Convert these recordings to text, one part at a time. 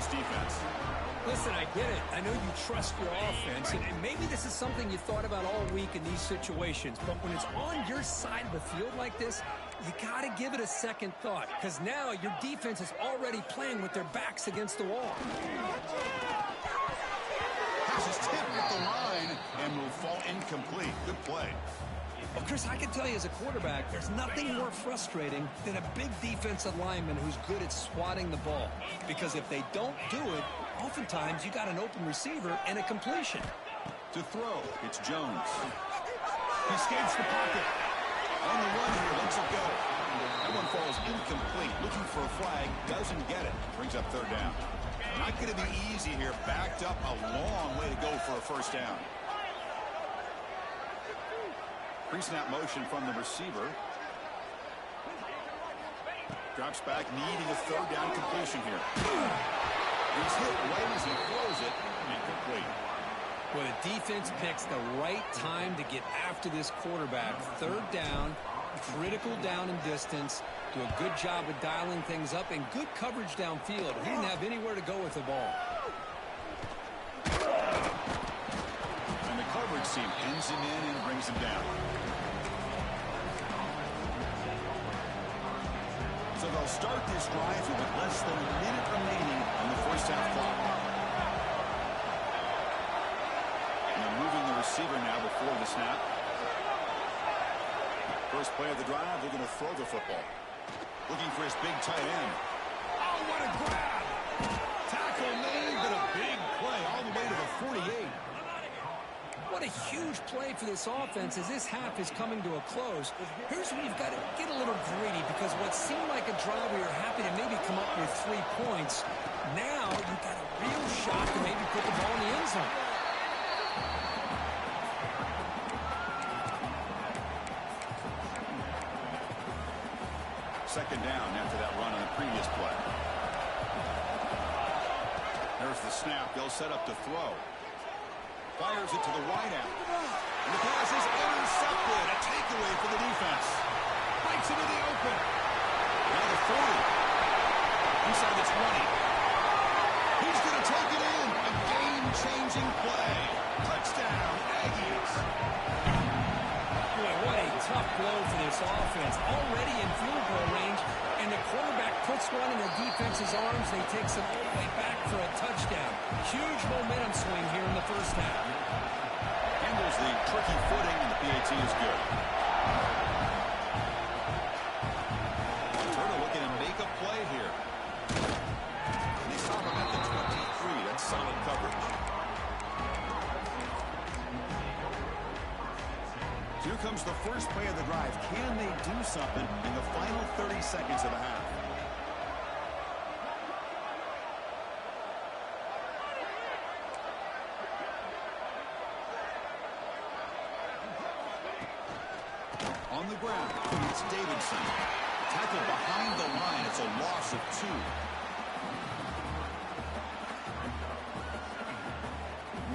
defense. Listen, I get it. I know you trust your offense, and maybe this is something you thought about all week in these situations, but when it's on your side of the field like this, you got to give it a second thought, because now your defense is already playing with their backs against the wall. Pass is tipped at the line and will fall incomplete. Good play. Well, Chris, I can tell you as a quarterback, there's nothing more frustrating than a big defensive lineman who's good at swatting the ball. Because if they don't do it, oftentimes you got an open receiver and a completion. To throw, it's Jones. He escapes the pocket. On the run here, lets it go. That one falls incomplete. Looking for a flag, doesn't get it. Brings up third down. Not going to be easy here. Backed up a long way to go for a first down. Pre-snap motion from the receiver. Drops back, needing a third down completion here. He's hit right as he throws it. Incomplete. Well, the defense picks the right time to get after this quarterback. Third down, critical down and distance. Do a good job of dialing things up and good coverage downfield. He didn't have anywhere to go with the ball. And the coverage team pins him in and brings him down. So they'll start this drive with less than a minute remaining on the first half clock. And they're moving the receiver now before the snap. First play of the drive, they're going to throw the football. Looking for his big tight end. Oh, what a grab! Tackle made, but a big play all the way to the 48. What a huge play for this offense as this half is coming to a close. Here's where you've got to get a little greedy, because what seemed like a drive where you're happy to maybe come up with 3 points, now you've got a real shot to maybe put the ball in the end zone. Second down after that run on the previous play. There's the snap. They'll set up to throw. Fires it to the wide out. And the pass is intercepted. A takeaway for the defense. Breaks into the open. Now the 40. Inside the 20. He's going to take it in. A game-changing play. Touchdown, Aggies. Boy, what a tough blow for this offense. Already in field goal range, and the quarterback puts one in the defense's arms. They takes it all the way back for a touchdown. Huge momentum swing here in the first half. Handles the tricky footing, and the PAT is good. Turner looking to make a play here. And they stop him at the 23. That's solid coverage. Here comes the first play of the drive. Can they do something in the final 30 seconds of the half? On the ground, it's Davidson. Tackled behind the line. It's a loss of 2.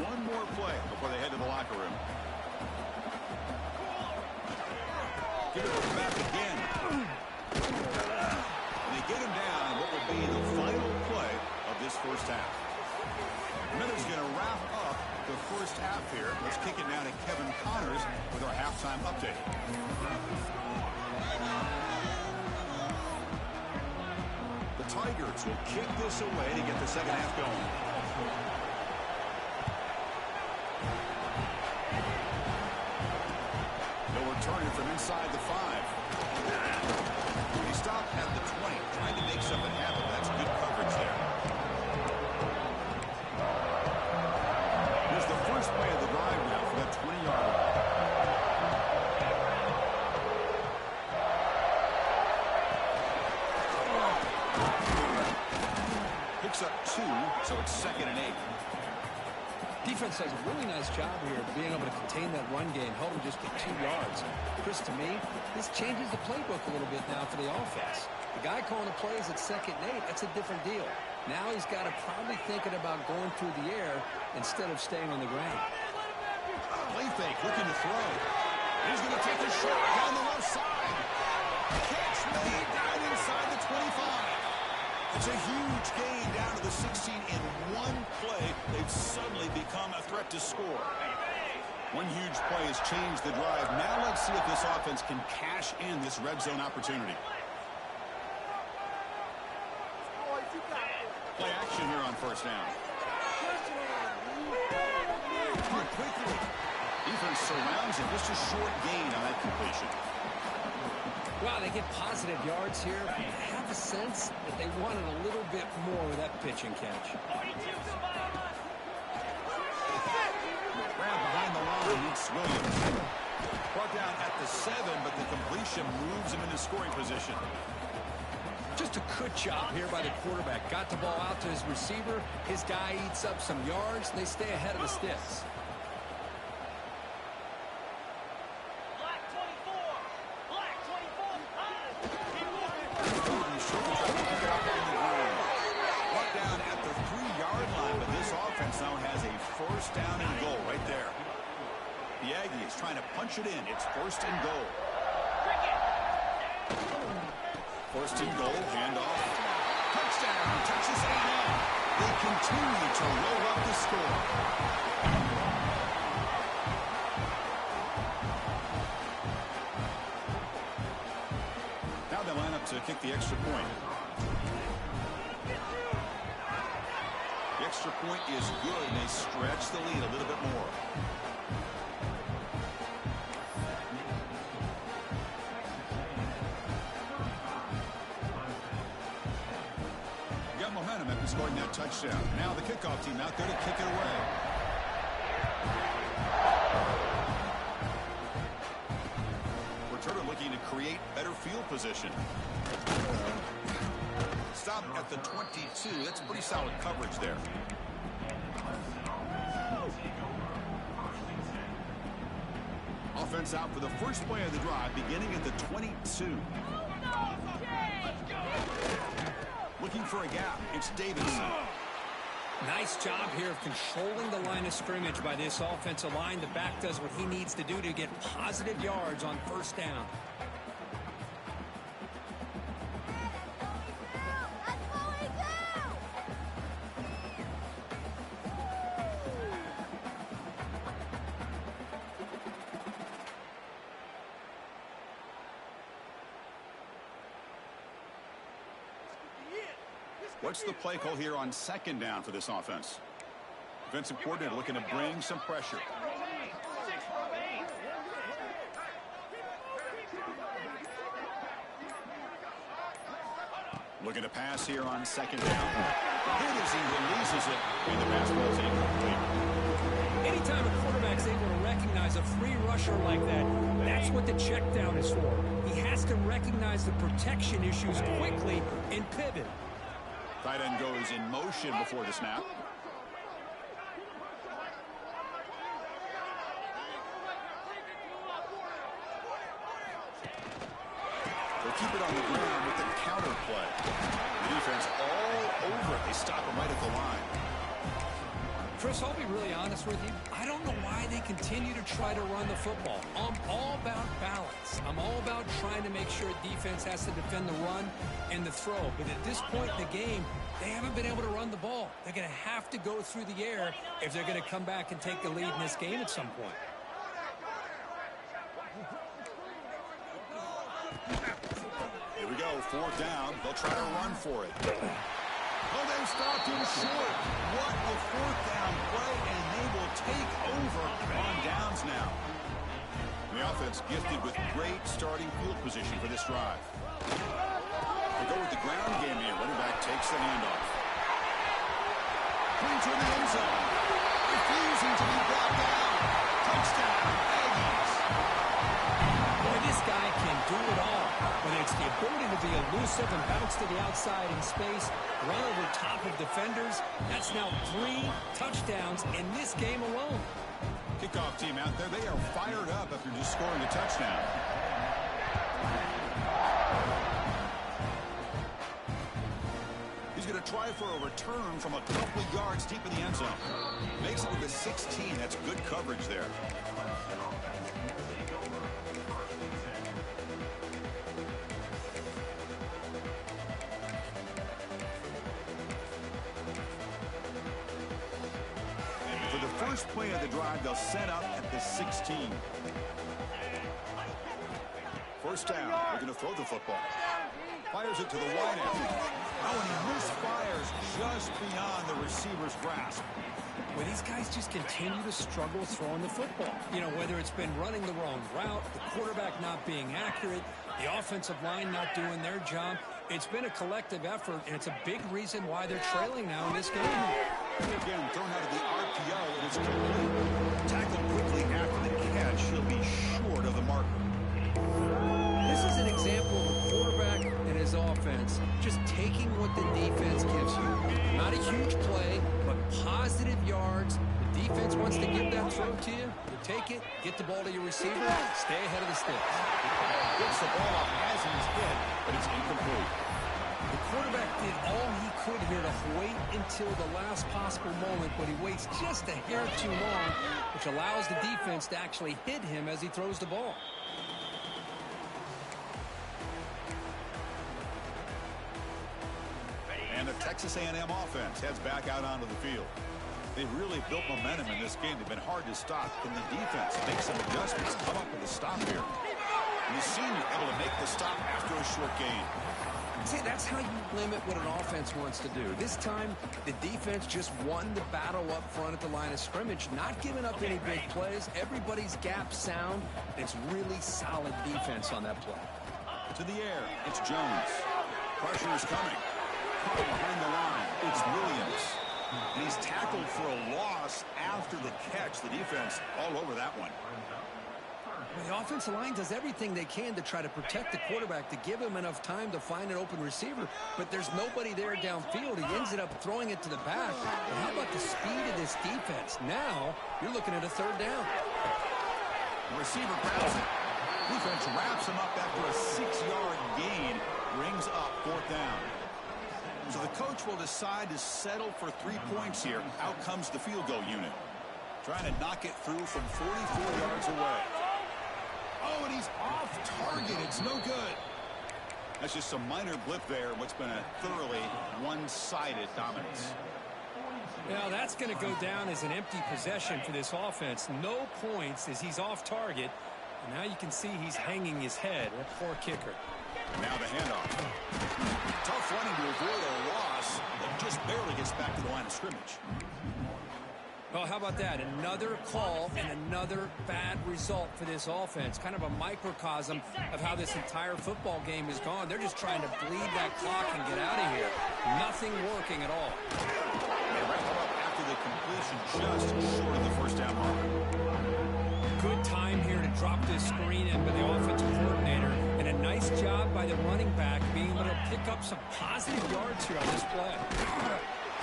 One more play before they head to the locker room. Give it back again. And they get him down in what will be the final play of this first half. Miller's going to wrap up the first half here. Let's kick it now to Kevin Connors with our halftime update. The Tigers will kick this away to get the second half going. Turning from inside the 5. He stopped at the 20, trying to make something happen. That's good coverage there. Here's the first play of the drive now for that 20-yard line. Picks up 2, so it's 2nd and 8. Defense does a really nice job here of being able to contain that run game, held him just to 2 yards. Chris, to me, this changes the playbook a little bit now for the offense. The guy calling the plays at 2nd and 8, that's a different deal. Now he's got to probably thinking about going through the air instead of staying on the ground. Play fake, looking to throw. He's going to take a shot down the left side. Catch made down inside the 25. It's a huge gain down to the 16 in one play. They've suddenly become a threat to score. One huge play has changed the drive. Now let's see if this offense can cash in this red zone opportunity. Play action here on first down. Quickly. Defense surrounds him. Just a short gain on that completion. Well, they get positive yards here. I have a sense that they wanted a little bit more with that pitch and catch. Grab behind the line meets Williams. Brought down at the 7, but the completion moves him into scoring position. Just a good job here by the quarterback. Got the ball out to his receiver. His guy eats up some yards. They stay ahead of the sticks. First down and goal right there. The Aggies trying to punch it in. It's first and goal. First and goal, handoff. Touchdown, Texas A&M. They continue to roll up the score. Now they line up to kick the extra point. The extra point is good, and they stretch the lead a little bit more. Got momentum after scoring that touchdown. Now the kickoff team out there to kick it away. Returner looking to create better field position. Stop at the 22. That's pretty solid coverage there. Offense out for the first play of the drive, beginning at the 22. Looking for a gap. It's Davidson. Nice job here of controlling the line of scrimmage by this offensive line. The back does what he needs to do to get positive yards on first down. What's the play call here on second down for this offense? Defensive coordinator looking to bring some pressure. Looking to pass here on second down. Hit as he releases it, and the pass ball is incomplete. Anytime a quarterback's able to recognize a free rusher like that, that's what the check down is for. He has to recognize the protection issues quickly and pivot. Tight end goes in motion before the snap. They'll keep it on the ground with the counter play. The defense all over it. They stop him right at the line. Chris, I'll be really honest with you. I don't know why they continue to try to run the football. I'm all about balance. I'm all about trying to make sure defense has to defend the run and the throw. But at this point in the game, they haven't been able to run the ball. They're going to have to go through the air if they're going to come back and take the lead in this game at some point. Here we go, fourth down. They'll try to run for it. Oh, they stopped him short. What a fourth down play, and they will take over on downs now. The offense gifted with great starting field position for this drive. They go with the ground game here. Running back takes the handoff. Clean to the end zone. Refusing to be brought down. Touchdown, Aggies. Boy, this guy can do it all. Whether it's the ability to be elusive and bounce to the outside in space, run over top of defenders, that's now 3 touchdowns in this game alone. Kickoff team out there, they are fired up after just scoring a touchdown. He's going to try for a return from a couple of yards deep in the end zone. Makes it to the 16. That's good coverage there. first play of the drive, they'll set up at the 16. First down. They're going to throw the football. Fires it to the wide end. Oh, and he misfires just beyond the receiver's grasp. Well, these guys just continue to struggle throwing the football. You know, whether it's been running the wrong route, the quarterback not being accurate, the offensive line not doing their job. It's been a collective effort, and it's a big reason why they're trailing now in this game. Again, thrown out of the RPO, and it's complete. Tackled quickly after the catch. He'll be short of the marker. This is an example of a quarterback and his offense just taking what the defense gives you. Not a huge play, but positive yards. The defense wants to give that throw to you. You take it, get the ball to your receiver, stay ahead of the sticks. Gets the ball up as he's hit, but it's incomplete. The quarterback did all he could here to wait until the last possible moment, but he waits just a hair too long, which allows the defense to actually hit him as he throws the ball. And the Texas A&M offense heads back out onto the field. They've really built momentum in this game. They've been hard to stop. Can the defense make some adjustments, come up with a stop here? And you seem able to make the stop after a short gain. See, that's how you limit what an offense wants to do. This time, the defense just won the battle up front at the line of scrimmage, not giving up any big plays. Everybody's gap sound. It's really solid defense on that play. To the air, it's Jones. Pressure is coming. Behind the line, it's Williams. And he's tackled for a loss after the catch. The defense all over that one. Well, the offensive line does everything they can to try to protect the quarterback, to give him enough time to find an open receiver, but there's nobody there downfield. He ends up throwing it to the back. But how about the speed of this defense? Now, you're looking at a third down. The receiver grabs it. Defense wraps him up after a 6-yard gain. Brings up fourth down. So the coach will decide to settle for 3 points here. Out comes the field goal unit. Trying to knock it through from 44 yards away. Oh, and he's off target. It's no good. That's just a minor blip there in what's been a thoroughly one-sided dominance. Now, that's going to go down as an empty possession for this offense. No points as he's off target. And now you can see he's hanging his head. Poor kicker. Now the handoff. Tough running to avoid a loss that just barely gets back to the line of scrimmage. Well, how about that? Another call and another bad result for this offense. Kind of a microcosm of how this entire football game has gone. They're just trying to bleed that clock and get out of here. Nothing working at all. They wrap him up after the completion, just short of the first down marker. Good time here to drop this screen in by the offensive coordinator. And a nice job by the running back being able to pick up some positive yards here on this play.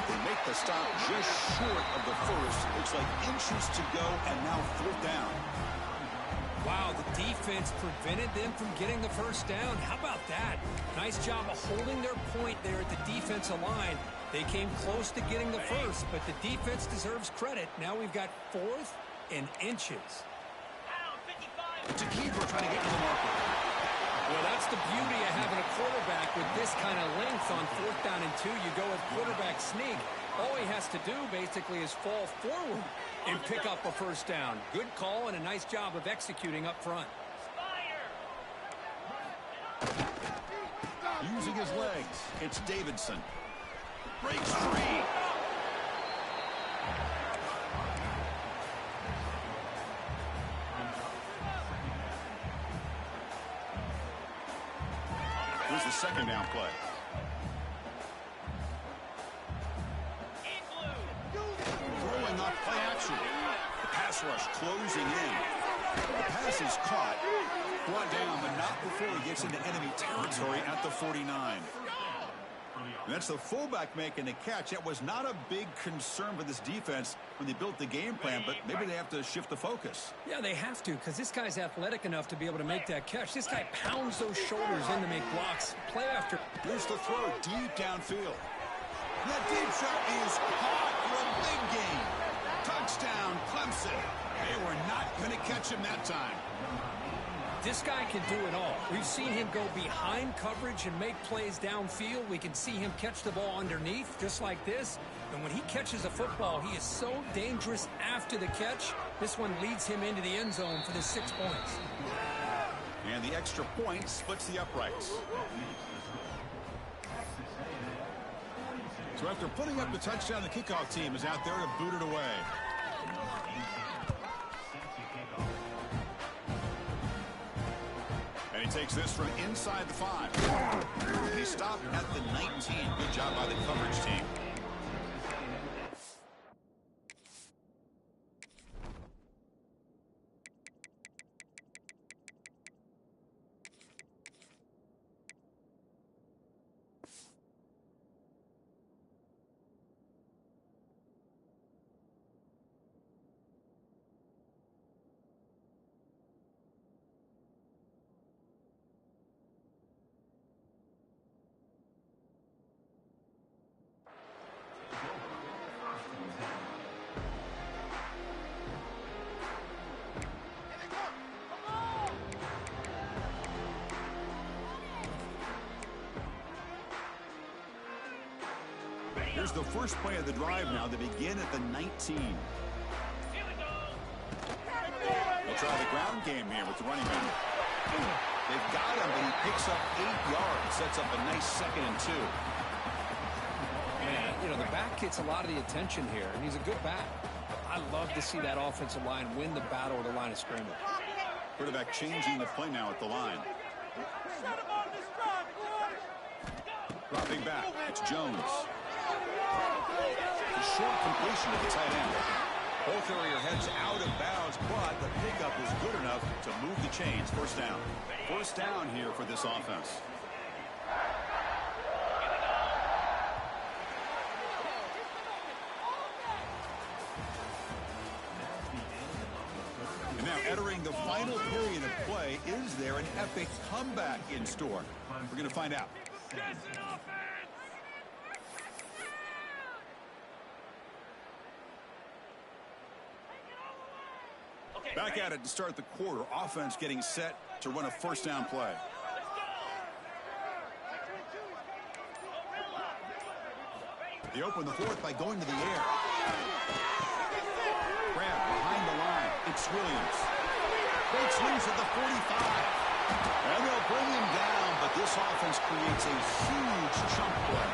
They make the stop just short of the first. Looks like inches to go, and now fourth down. Wow, the defense prevented them from getting the first down. How about that? Nice job of holding their point there at the defensive line. They came close to getting the first, but the defense deserves credit. Now we've got fourth and inches. It's a keeper trying to get to the marker. Well, that's the beauty of having a quarterback with this kind of length on fourth down and 2. You go with quarterback sneak. All he has to do basically is fall forward and pick up a first down. Good call and a nice job of executing up front. Using his legs, it's Davidson. Breaks free. Here's the second down play. Throwing up play action. The pass rush closing in. The pass is caught. Brought down, but not before he gets into enemy territory at the 49. And that's the fullback making the catch. That was not a big concern for this defense when they built the game plan, but maybe they have to shift the focus. Yeah, they have to, because this guy's athletic enough to be able to make that catch. This guy pounds those shoulders in to make blocks. Play after. Here's the throw deep downfield. That deep shot is caught for a big gain. Touchdown, Clemson. They were not going to catch him that time. This guy can do it all. We've seen him go behind coverage and make plays downfield. We can see him catch the ball underneath, just like this. And when he catches a football, he is so dangerous after the catch. This one leads him into the end zone for the 6 points. And the extra point splits the uprights. So after putting up the touchdown, the kickoff team is out there to boot it away. And he takes this from inside the 5. And he stopped at the 19. Good job by the coverage team. Here's the first play of the drive now. They begin at the 19. They'll try the ground game here with the running back. They've got him, but he picks up 8 yards. Sets up a nice 2nd and 2. Man, you know, the back gets a lot of the attention here, and he's a good back. I love to see that offensive line win the battle at the line of scrimmage. Quarterback changing the play now at the line. Dropping back, it's Jones. A short completion to the tight end. Ball carrier heads out of bounds, but the pickup is good enough to move the chains. First down. First down here for this offense. And now entering the final period of play, is there an epic comeback in store? We're going to find out. Back at it to start the quarter. Offense getting set to run a first down play. They open the 4th by going to the air. Grab behind the line. It's Williams. Breaks loose at the 45. And they'll bring him down, but this offense creates a huge chunk play.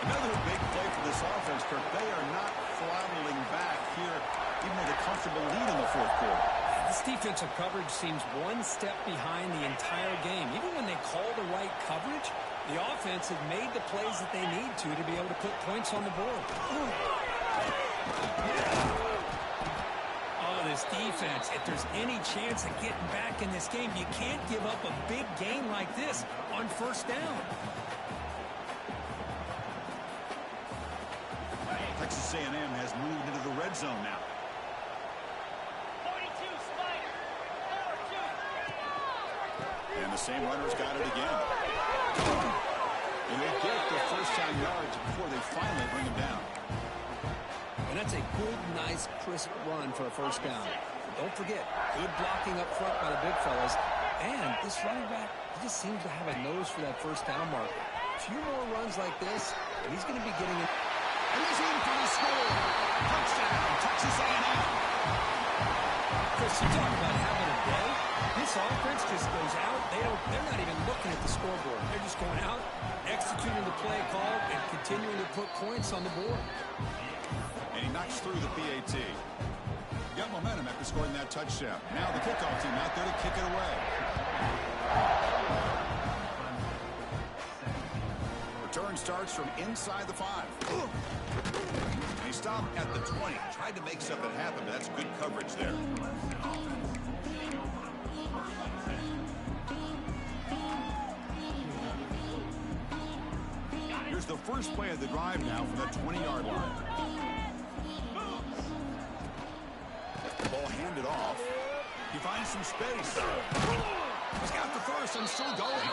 Another big play for this offense, Kirk. They are not floundering back here, even with a comfortable lead in the 4th quarter. This defensive coverage seems one step behind the entire game. Even when they call the right coverage, the offense has made the plays that they need to be able to put points on the board. Oh, this defense, if there's any chance of getting back in this game, you can't give up a big gain like this on first down. Texas A&M has moved into the red zone now. And the same runners got it again. And they get the first-down yards before they finally bring him down. And that's a good, nice, crisp run for a first down. Don't forget, good blocking up front by the big fellas. And this running back, he just seems to have a nose for that first down marker. A few more runs like this, and he's going to be getting it. And he's in for the score. Touchdown, Texas A&M. Chris, you talk about having a day. This offense just goes out. They're not even looking at the scoreboard. They're just going out, executing the play called, and continuing to put points on the board. And he knocks through the PAT. Got momentum after scoring that touchdown. Now the kickoff team out there to kick it away. Return starts from inside the 5. And he stopped at the 20. Tried to make something happen, but that's good coverage there. Here's the first play of the drive now from the 20-yard line. Ball handed off. He finds some space. He's got the first and still going.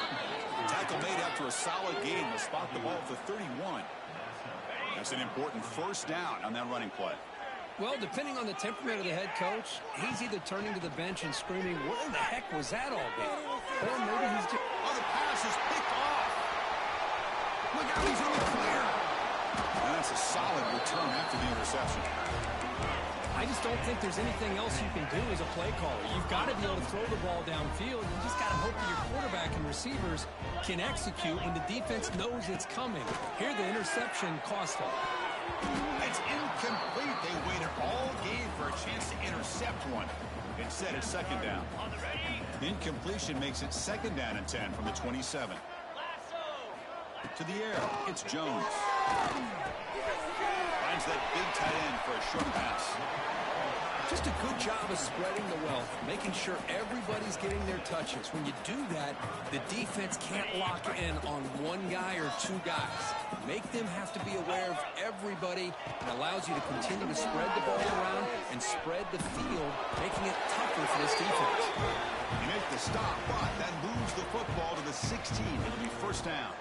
Tackle made after a solid gain to spot the ball at the 31. That's an important first down on that running play. Well, depending on the temperament of the head coach, he's either turning to the bench and screaming, "What in the heck was that all game?" Or maybe he's just... Oh, the pass is picked off. Look out, he's in the clear. And that's a solid return after the interception. I just don't think there's anything else you can do as a play caller. You've got to be able to throw the ball downfield. You just got to hope that your quarterback and receivers can execute when the defense knows it's coming. Here, the interception cost them. It's incomplete. They waited all game for a chance to intercept one. Instead, it's second down. Incompletion makes it second down and 10 from the 27. To the air, it's Jones. Finds that big tight end for a short pass. Just a good job of spreading the wealth, making sure everybody's getting their touches. When you do that, the defense can't lock in on one guy or two guys. Make them have to be aware of everybody, and allows you to continue to spread the ball around and spread the field, making it tougher for this defense. You make the stop, but that moves the football to the 16. It'll be first down.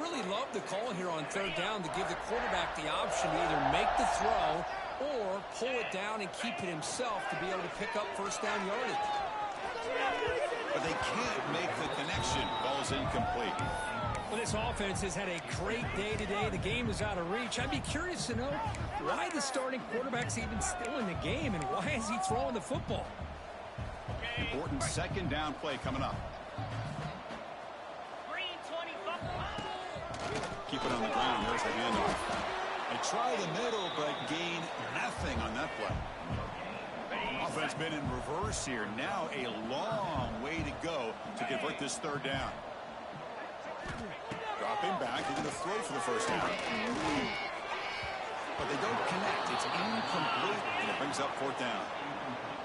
Really love the call here on third down to give the quarterback the option to either make the throw or pull it down and keep it himself to be able to pick up first down yardage. But they can't make the connection. Ball's incomplete. Well, this offense has had a great day today. The game is out of reach. I'd be curious to know why the starting quarterback's even still in the game and why is he throwing the football? Important second down play coming up. Keep it on the ground. There's the handoff. They try the middle, but gain nothing on that play. Offense been in reverse here. Now a long way to go to convert this third down. Dropping back. They're going to throw for the first down. But they don't connect. It's incomplete, and it brings up fourth down.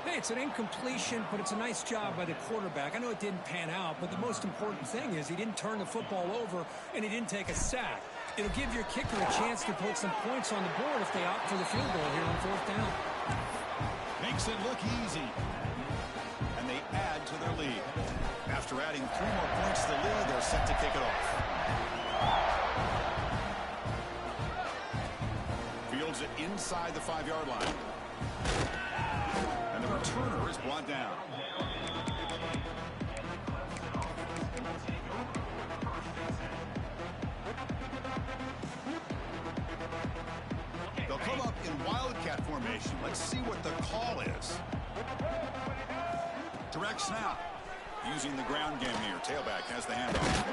Hey, it's an incompletion, but it's a nice job by the quarterback. I know it didn't pan out, but the most important thing is he didn't turn the football over and he didn't take a sack. It'll give your kicker a chance to put some points on the board if they opt for the field goal here on fourth down. Makes it look easy. And they add to their lead. After adding 3 more points to the lead, they're set to kick it off. Fields it inside the 5-yard line. And the returner is brought down. They'll come up in wildcat formation. Let's see what the call is. Direct snap. Using the ground game here. Tailback has the handoff.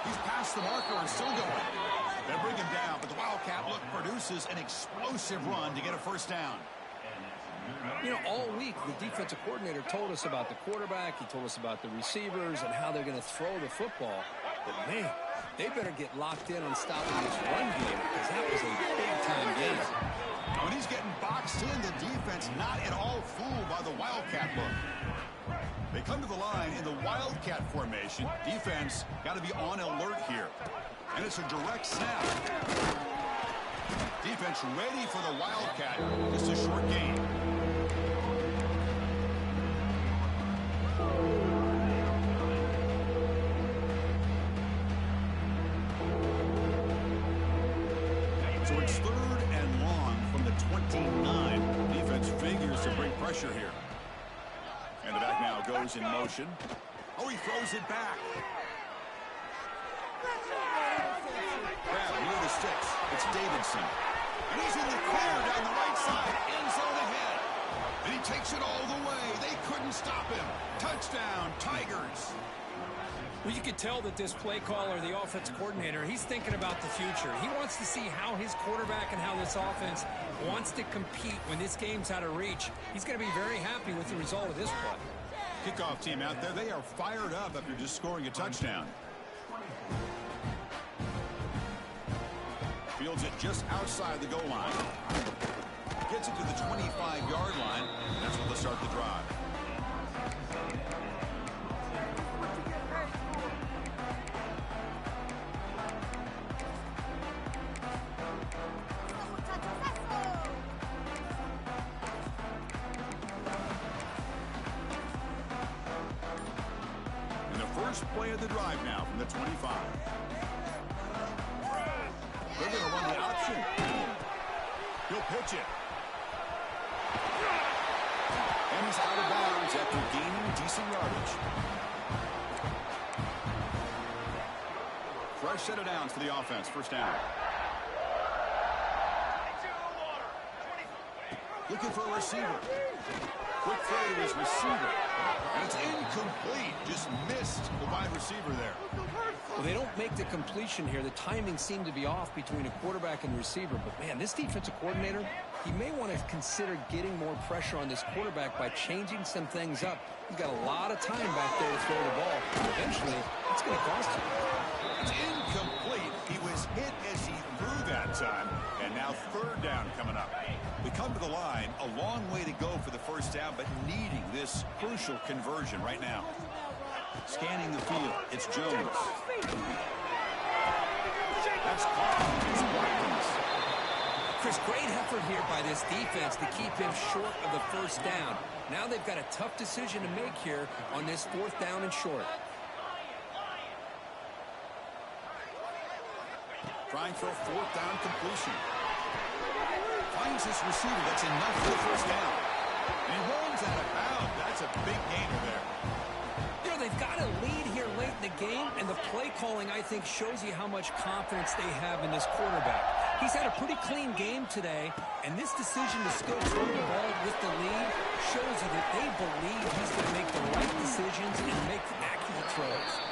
He's past the marker and still going. They'll bring him down, but the Wildcat look produces an explosive run to get a first down. You know, all week, the defensive coordinator told us about the quarterback. He told us about the receivers and how they're going to throw the football. But, man, they better get locked in on stopping this run game because that was a big-time game. When he's getting boxed in, the defense not at all fooled by the Wildcat look. They come to the line in the Wildcat formation. Defense got to be on alert here. And it's a direct snap. Defense ready for the Wildcat. Just a short gain. So it's 3rd and long from the 29. Defense figures to bring pressure here. And the back now goes in motion. Oh, he throws it back. Grab near the sticks. It's Davidson. And he's in the clear down the right side. End zone ahead. And he takes it all the way. They couldn't stop him. Touchdown, Tigers. Well, you could tell that this play caller, the offense coordinator, he's thinking about the future. He wants to see how his quarterback and how this offense wants to compete when this game's out of reach. He's going to be very happy with the result of this play. Kickoff team out there, they are fired up after just scoring a touchdown. Fields it just outside the goal line. Gets it to the 25-yard line. And that's where they'll start the drive. And the first play of the drive now from the 25. They're going to run the option. He'll pitch it. And he's out of bounds after gaining decent yardage. Fresh set of downs for the offense. First down. Looking for a receiver. Quick throw to his receiver. And it's incomplete. Just missed the wide receiver there. Well, they don't make the completion here. The timing seemed to be off between a quarterback and receiver. But, man, this defensive coordinator, he may want to consider getting more pressure on this quarterback by changing some things up. He's got a lot of time back there to throw the ball. Eventually, it's going to cost him. It's incomplete. He was hit as he threw that time. And now third down coming up. We come to the line, a long way to go for the first down, but needing this crucial conversion right now. Scanning the field, it's Jones. That's caught. It's Watkins. Chris, great effort here by this defense to keep him short of the first down. Now they've got a tough decision to make here on this fourth down and short. Trying for a fourth down completion. Finds his receiver. That's enough for the first down. And he rolls out of bounds. That's a big gainer there. You know, they've got a lead here late in the game, and the play calling, I think, shows you how much confidence they have in this quarterback. He's had a pretty clean game today, and this decision to still throw the ball with the lead shows you that they believe he's going to make the right decisions and make accurate throws.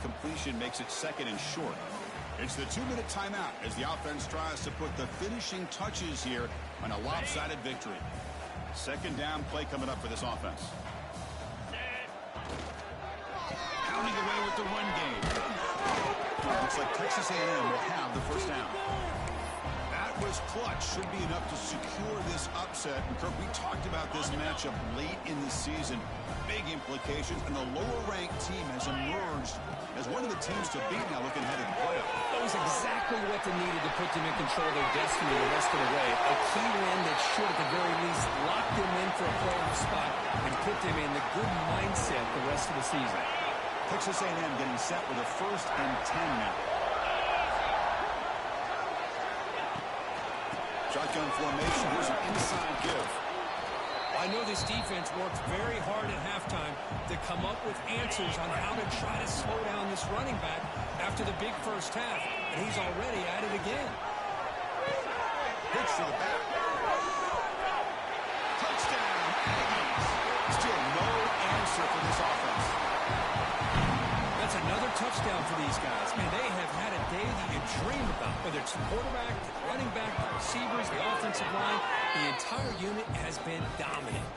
Completion makes it second and short. It's the 2-minute timeout as the offense tries to put the finishing touches here on a lopsided victory. Second down play coming up for this offense. Pounding away with the run game. Looks like Texas A&M will have the first down. That was clutch. Should be enough to secure this upset. And Kirk, we talked about this matchup late in the season. Big implications, and the lower-ranked team has emerged as one of the teams to beat now looking ahead of the playoff. That was exactly what they needed to put them in control of their destiny the rest of the way. A key win that should, at the very least, lock them in for a playoff spot and put them in the good mindset the rest of the season. Texas A&M getting set with a 1st and 10 now. Shotgun formation. Here's an inside give. I know this defense worked very hard at halftime to come up with answers on how to try to slow down this running back after the big first half, and he's already at it again. Pitch to the back. Touchdown, Aggies. Still no answer for this offense. That's another touchdown for these guys. Man, they have had a day that you dream about, whether it's the quarterback, the running back, the receivers, the offensive line. The entire unit has been dominant.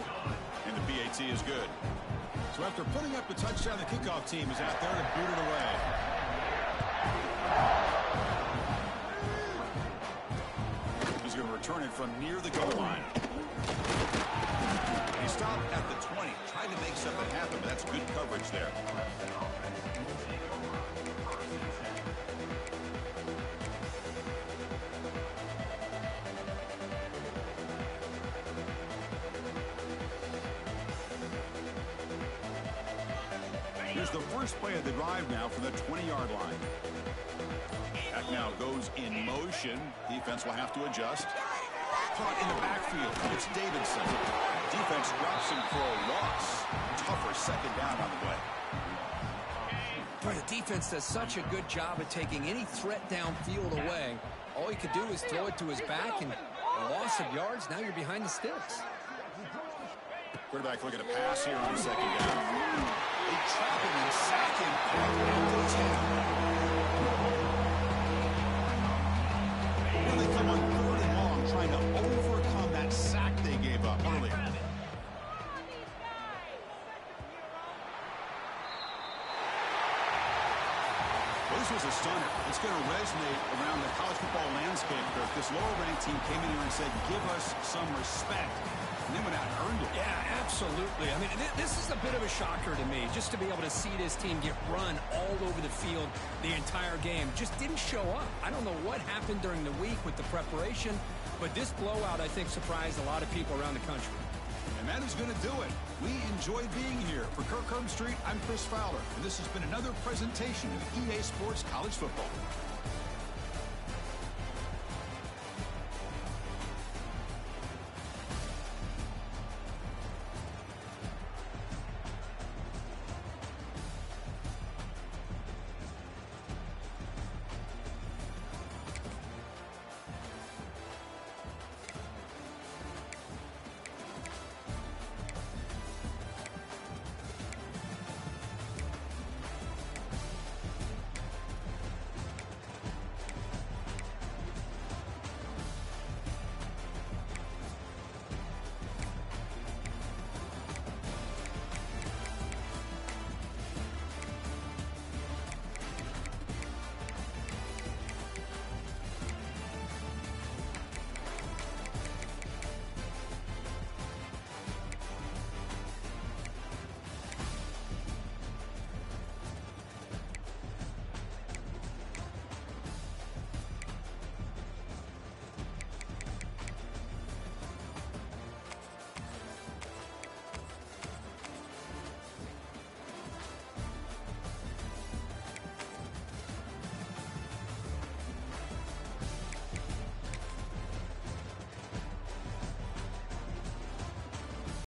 And the PAT is good. So after putting up the touchdown, the kickoff team is out there to boot it away. He's going to return it from near the goal line. He stopped at the 20, trying to make something happen, but that's good coverage there. Here's the first play of the drive now from the 20-yard line. Back now goes in motion. Defense will have to adjust. Caught in the backfield. It's Davidson. Defense drops him for a loss. Tougher second down on the way. Boy, the defense does such a good job of taking any threat downfield away. All he could do is throw it to his back, and a loss of yards, now you're behind the sticks. Quarterback looking to pass here on the second down. They trap him and sack him at the 10. Then they come on 3rd and long, trying to overcome that sack they gave up early. Well, this was a stunner. It's going to resonate around the college football landscape. This lower-ranked team came in here and said, give us some respect. And they went out and earned it. Yeah, absolutely. I mean, this is a bit of a shocker to me, just to be able to see this team get run all over the field the entire game. Just didn't show up. I don't know what happened during the week with the preparation, but this blowout, I think, surprised a lot of people around the country. And that is going to do it. We enjoyed being here. For Kirk Street, I'm Chris Fowler, and this has been another presentation of EA Sports College Football.